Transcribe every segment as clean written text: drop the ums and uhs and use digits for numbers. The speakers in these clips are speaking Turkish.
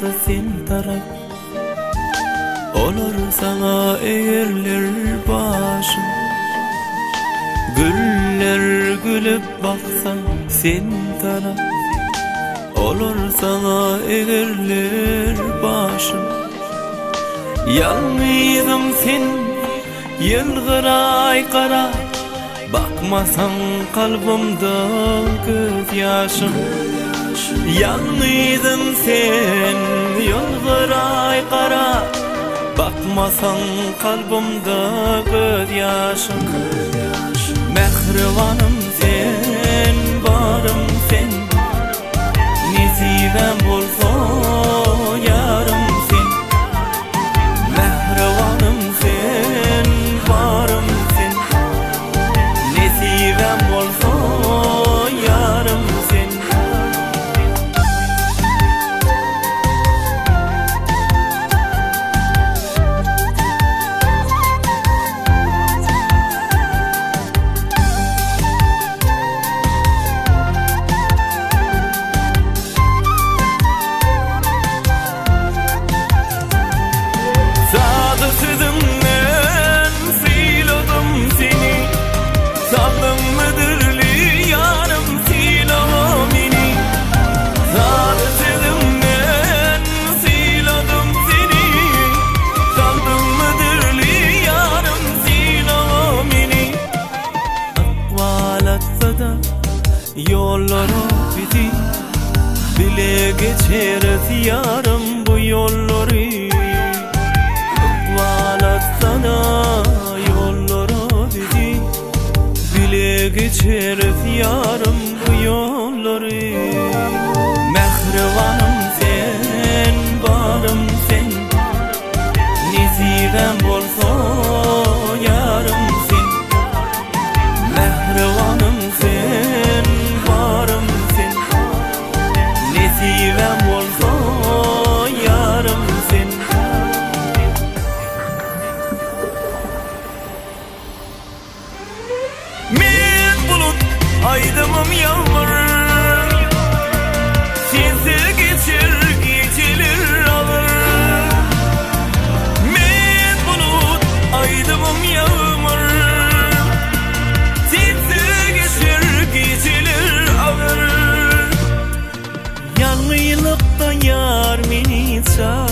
bolsa sen tarap, olar sana eğerler başım. Güller gülüp baksa sen tarap, olar sana eğerler başım. Yalnızım sen yılgıray kara, bakmasan kalbimde göz yaşım. Yalnızım sen yılgıray kara, bakmasan kalbimde göz yaşım. Mehribanım sen, barım sen, nesibem bolsa yarım sen. Mehribanım sen, barım sen, nesibem bolsa yarım sen. Yolları bizi bile geçeriz yarım bu yolları. Bağlatsana yolları bizi bile geçeriz yarım bu yolları. Mehribanım sen, barım sen, nesibem bolsa yarım sen. Mehribanım sen, barım sen, nesibem bolsa yarım sen. Men bulut, aydımım yağmur, sensiz geçer geceler alır. Men bulut, aydımım yağmur, sensiz geçer geceler alır. Yalnızlıkta yar meni çağır,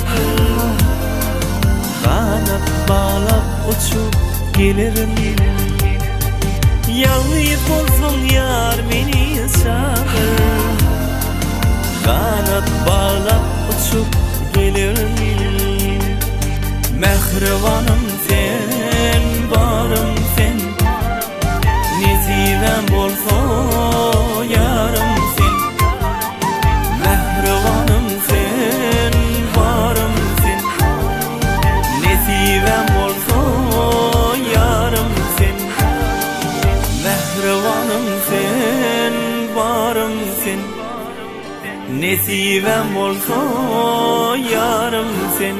kanat bağlap uçup gelirim. Yalnız bolsun yar meni çağır, kanat bağlap uçup gelirim. Mehribanım sen, barım sen, nesibem bolsa yarım sen. Mehribanım sen, barım sen, nesibem bolsa yarım sen. Mehribanım sen, barım sen, nesibem bolsa yarım sen.